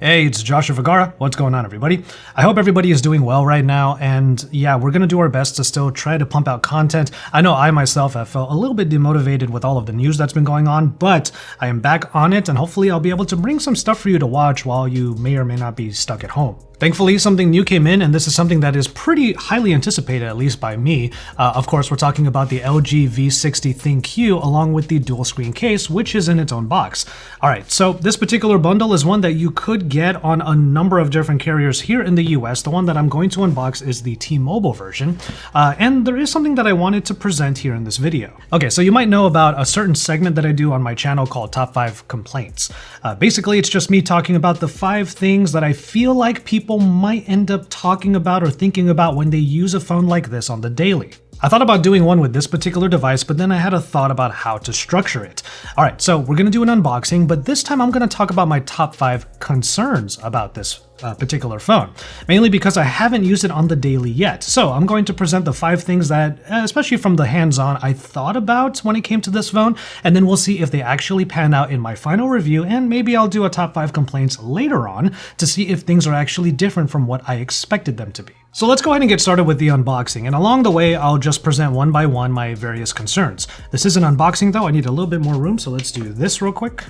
Hey, it's Joshua Vergara. What's going on, everybody? I hope everybody is doing well right now, and yeah, we're gonna do our best to still try to pump out content. I know I myself have felt a little bit demotivated with all of the news that's been going on, but I am back on it, and hopefully I'll be able to bring some stuff for you to watch while you may or may not be stuck at home. Thankfully, something new came in, and this is something that is pretty highly anticipated, at least by me. Of course, we're talking about the LG V60 ThinQ along with the dual screen case, which is in its own box. All right, so this particular bundle is one that you could get on a number of different carriers here in the US. The one that I'm going to unbox is the T-Mobile version, and there is something that I wanted to present here in this video. Okay, so you might know about a certain segment that I do on my channel called Top 5 Complaints. Basically, it's just me talking about the 5 things that I feel like people might end up talking about or thinking about when they use a phone like this on the daily. I thought about doing one with this particular device, but then I had a thought about how to structure it. All right, so we're gonna do an unboxing, but this time I'm gonna talk about my top 5 concerns about this particular phone, mainly because I haven't used it on the daily yet. So I'm going to present the 5 things that, especially from the hands-on, I thought about when it came to this phone, and then we'll see if they actually pan out in my final review, and maybe I'll do a top 5 complaints later on to see if things are actually different from what I expected them to be. So let's go ahead and get started with the unboxing, and along the way, I'll just present one by one my various concerns. This is an unboxing though, I need a little bit more room, so let's do this real quick.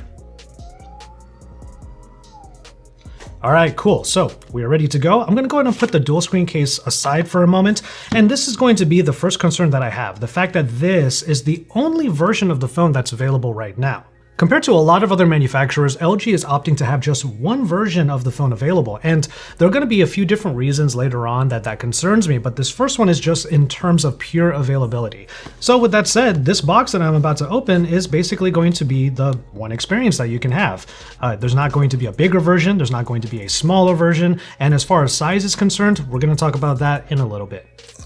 All right, cool. So we are ready to go. I'm gonna go ahead and put the dual screen case aside for a moment. And this is going to be the first concern that I have. The fact that this is the only version of the phone that's available right now. Compared to a lot of other manufacturers, LG is opting to have just one version of the phone available, and there are going to be a few different reasons later on that concerns me, but this first one is just in terms of pure availability. So with that said, this box that I'm about to open is basically going to be the one experience that you can have. There's not going to be a bigger version, there's not going to be a smaller version, and as far as size is concerned, we're going to talk about that in a little bit.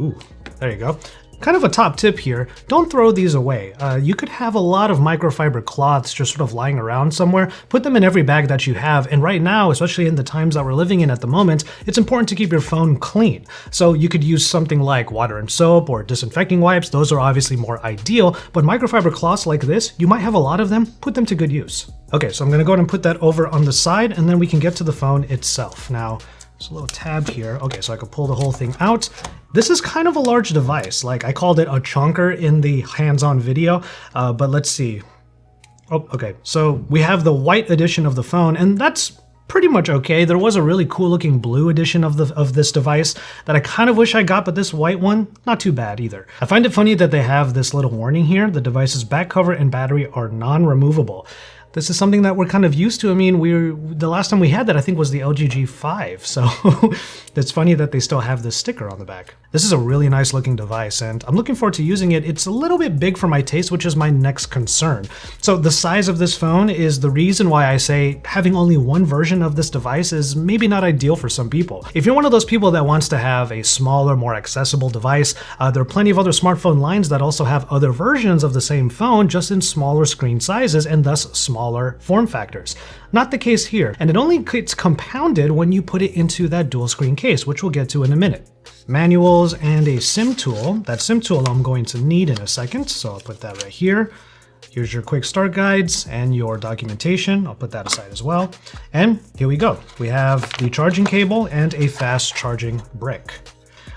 Ooh, there you go. Kind of a top tip here, don't throw these away. You could have a lot of microfiber cloths just sort of lying around somewhere. Put them in every bag that you have, and right now, especially in the times that we're living in at the moment, it's important to keep your phone clean. So you could use something like water and soap or disinfecting wipes. Those are obviously more ideal, but microfiber cloths like this, you might have a lot of them, put them to good use. Okay, so I'm gonna go ahead and put that over on the side, and then we can get to the phone itself. Now, there's a little tab here. Okay, so I could pull the whole thing out. This is kind of a large device. Like, I called it a chunker in the hands-on video, but let's see. Oh, okay, so we have the white edition of the phone, and that's pretty much okay. There was a really cool looking blue edition of this device that I kind of wish I got, but this white one, not too bad either. I find it funny that they have this little warning here. The device's back cover and battery are non-removable. This is something that we're kind of used to. I mean, the last time we had that, I think, was the LG G5. So it's funny that they still have this sticker on the back. This is a really nice looking device, and I'm looking forward to using it. It's a little bit big for my taste, which is my next concern. So the size of this phone is the reason why I say having only one version of this device is maybe not ideal for some people. If you're one of those people that wants to have a smaller, more accessible device, there are plenty of other smartphone lines that also have other versions of the same phone, just in smaller screen sizes and thus smaller form factors. Not the case here, and it only gets compounded when you put it into that dual screen case, which we'll get to in a minute. Manuals and a SIM tool. That SIM tool I'm going to need in a second, so I'll put that right here. Here's your quick start guides and your documentation. I'll put that aside as well. And here we go. We have the charging cable and a fast charging brick.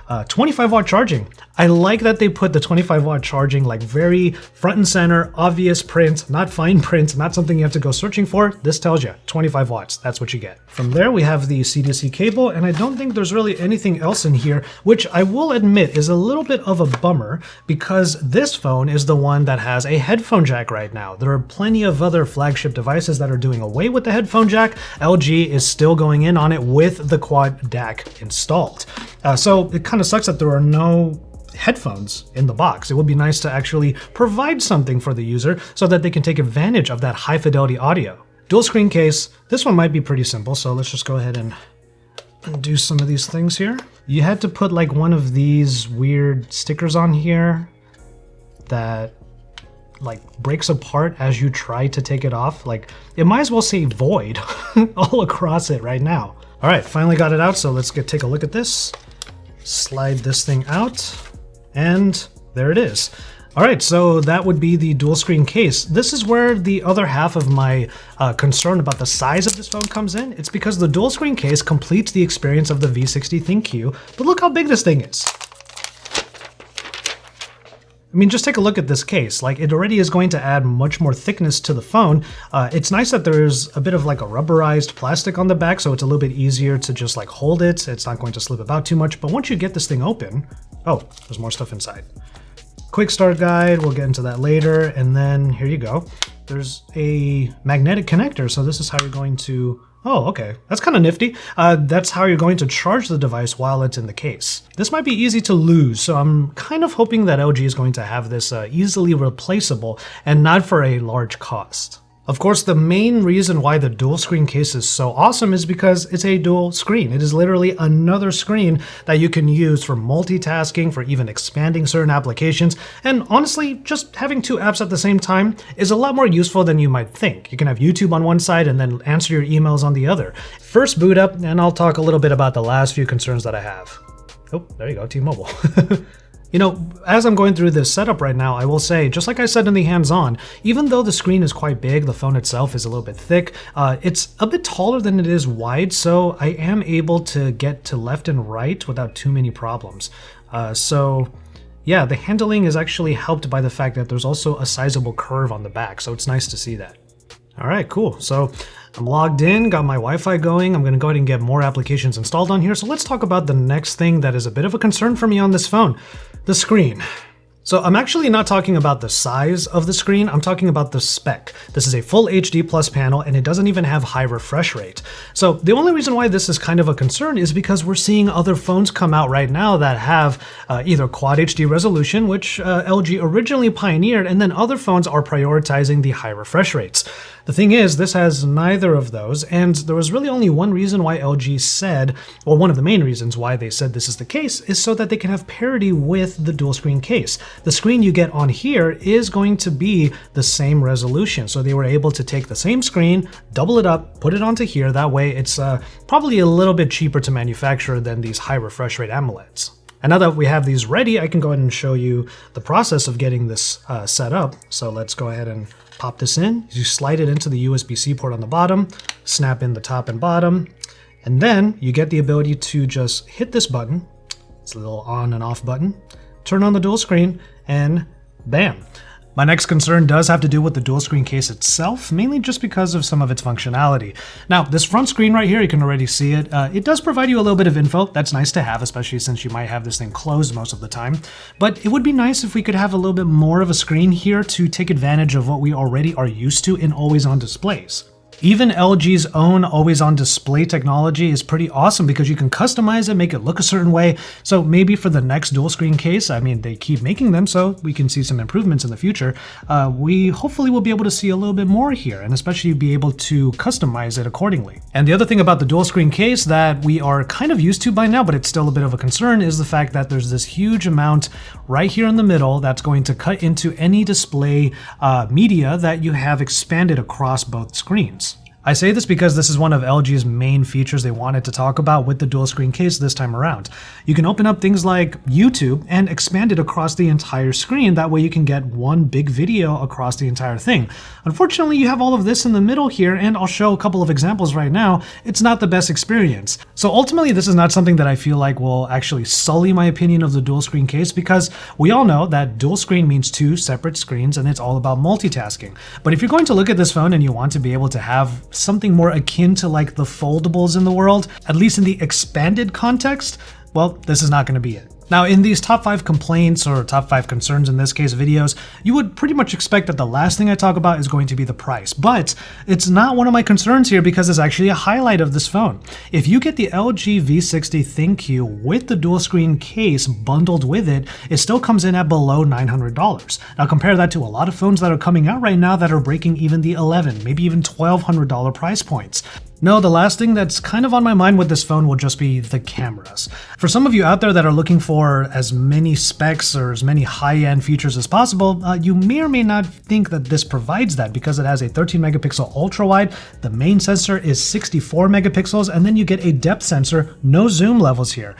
25-watt charging. I like that they put the 25-watt charging like very front and center, obvious print, not fine print, not something you have to go searching for. This tells you 25 watts, that's what you get. From there we have the C-to-C cable, and I don't think there's really anything else in here, which I will admit is a little bit of a bummer because this phone is the one that has a headphone jack right now. There are plenty of other flagship devices that are doing away with the headphone jack. LG is still going in on it with the quad DAC installed. So it kind of sucks that there are no headphones in the box. It would be nice to actually provide something for the user so that they can take advantage of that high fidelity audio. Dual screen case, this one might be pretty simple, so let's just go ahead and undo some of these things here. You had to put like one of these weird stickers on here that like breaks apart as you try to take it off. Like, it might as well say void all across it right now. All right, finally got it out, so let's take a look at this. Slide this thing out, and there it is. All right, so that would be the dual screen case. This is where the other half of my concern about the size of this phone comes in. It's because the dual screen case completes the experience of the V60 ThinQ, but look how big this thing is. I mean, just take a look at this case. Like, it already is going to add much more thickness to the phone. It's nice that there's a bit of like a rubberized plastic on the back, so it's a little bit easier to just like hold it. It's not going to slip about too much. But once you get this thing open, oh, there's more stuff inside. Quick start guide, we'll get into that later. And then here you go. There's a magnetic connector. So this is how you're going to, oh, okay, that's kind of nifty. That's how you're going to charge the device while it's in the case. This might be easy to lose, so I'm kind of hoping that LG is going to have this easily replaceable and not for a large cost. Of course, the main reason why the dual screen case is so awesome is because it's a dual screen. It is literally another screen that you can use for multitasking, for even expanding certain applications. And honestly, just having two apps at the same time is a lot more useful than you might think. You can have YouTube on one side and then answer your emails on the other. First boot up, and I'll talk a little bit about the last few concerns that I have. Oh, there you go, T-Mobile. You know, as I'm going through this setup right now, I will say, just like I said in the hands-on, even though the screen is quite big, the phone itself is a little bit thick, it's a bit taller than it is wide, so I am able to get to left and right without too many problems. So yeah, the handling is actually helped by the fact that there's also a sizable curve on the back, so it's nice to see that. All right, cool. So I'm logged in, got my Wi-Fi going. I'm going to go ahead and get more applications installed on here. So let's talk about the next thing that is a bit of a concern for me on this phone, the screen. So I'm actually not talking about the size of the screen, I'm talking about the spec. This is a full HD plus panel and it doesn't even have high refresh rate. So the only reason why this is kind of a concern is because we're seeing other phones come out right now that have either quad HD resolution, which LG originally pioneered, and then other phones are prioritizing the high refresh rates. The thing is, this has neither of those, and there was really only one reason why LG said, or one of the main reasons why they said this is the case, is so that they can have parity with the dual screen case. The screen you get on here is going to be the same resolution, so they were able to take the same screen, double it up, put it onto here. That way it's probably a little bit cheaper to manufacture than these high refresh rate AMOLEDs. And now that we have these ready, I can go ahead and show you the process of getting this set up. So let's go ahead and pop this in. You slide it into the USB-C port on the bottom, snap in the top and bottom, and then you get the ability to just hit this button. It's a little on and off button. Turn on the dual screen, and bam. My next concern does have to do with the dual screen case itself, mainly just because of some of its functionality. Now, this front screen right here, you can already see it. It does provide you a little bit of info. That's nice to have, especially since you might have this thing closed most of the time. But it would be nice if we could have a little bit more of a screen here to take advantage of what we already are used to in always-on displays. Even LG's own always-on display technology is pretty awesome because you can customize it, make it look a certain way. So maybe for the next dual screen case, I mean, they keep making them, so we can see some improvements in the future. We hopefully will be able to see a little bit more here, and especially be able to customize it accordingly. And the other thing about the dual screen case that we are kind of used to by now, but it's still a bit of a concern, is the fact that there's this huge amount right here in the middle that's going to cut into any display media that you have expanded across both screens. I say this because this is one of LG's main features they wanted to talk about with the dual screen case this time around. You can open up things like YouTube and expand it across the entire screen. That way you can get one big video across the entire thing. Unfortunately, you have all of this in the middle here, and I'll show a couple of examples right now. It's not the best experience. So ultimately, this is not something that I feel like will actually sully my opinion of the dual screen case, because we all know that dual screen means two separate screens and it's all about multitasking. But if you're going to look at this phone and you want to be able to have something more akin to like the foldables in the world, at least in the expanded context, well, this is not going to be it. Now, in these top 5 complaints, or top 5 concerns in this case videos, you would pretty much expect that the last thing I talk about is going to be the price. But it's not one of my concerns here because it's actually a highlight of this phone. If you get the LG V60 ThinQ with the dual screen case bundled with it, it still comes in at below $900. Now compare that to a lot of phones that are coming out right now that are breaking even the $1,100, maybe even $1,200 price points. No, the last thing that's kind of on my mind with this phone will just be the cameras. For some of you out there that are looking for as many specs or as many high-end features as possible, you may or may not think that this provides that because it has a 13 megapixel ultra-wide, the main sensor is 64 megapixels, and then you get a depth sensor, no zoom levels here.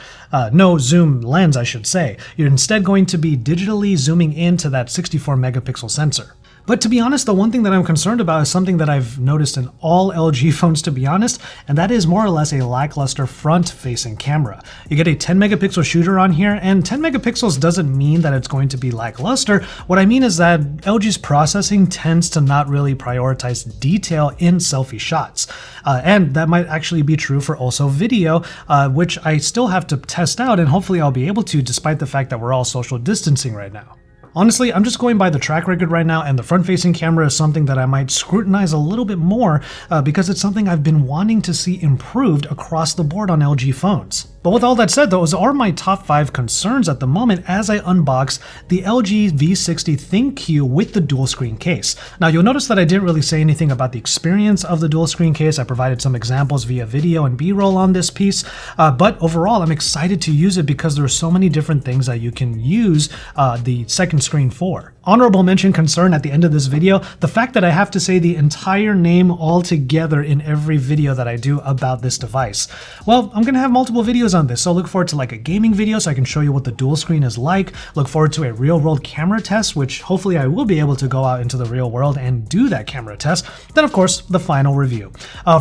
No zoom lens, I should say. You're instead going to be digitally zooming into that 64 megapixel sensor. But to be honest, the one thing that I'm concerned about is something that I've noticed in all LG phones, to be honest, and that is more or less a lackluster front-facing camera. You get a 10 megapixel shooter on here, and 10 megapixels doesn't mean that it's going to be lackluster. What I mean is that LG's processing tends to not really prioritize detail in selfie shots. And that might actually be true for also video, which I still have to test out, and hopefully I'll be able to, despite the fact that we're all social distancing right now. Honestly, I'm just going by the track record right now, and the front-facing camera is something that I might scrutinize a little bit more because it's something I've been wanting to see improved across the board on LG phones. But with all that said, those are my top 5 concerns at the moment as I unbox the LG V60 ThinQ with the dual screen case. Now you'll notice that I didn't really say anything about the experience of the dual screen case. I provided some examples via video and B-roll on this piece, but overall I'm excited to use it because there are so many different things that you can use the second screen for. Honorable mention concern at the end of this video, the fact that I have to say the entire name all together in every video that I do about this device. Well, I'm gonna have multiple videos on this, so look forward to like a gaming video so I can show you what the dual screen is like. Look forward to a real world camera test, which hopefully I will be able to go out into the real world and do that camera test. Then of course, the final review.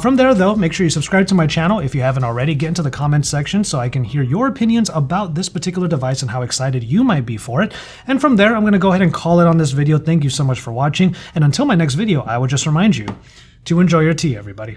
From there though, make sure you subscribe to my channel if you haven't already. Get into the comments section so I can hear your opinions about this particular device and how excited you might be for it. And from there, I'm gonna go ahead and call it on this video. Thank you so much for watching, and until my next video, I will just remind you to enjoy your tea, everybody.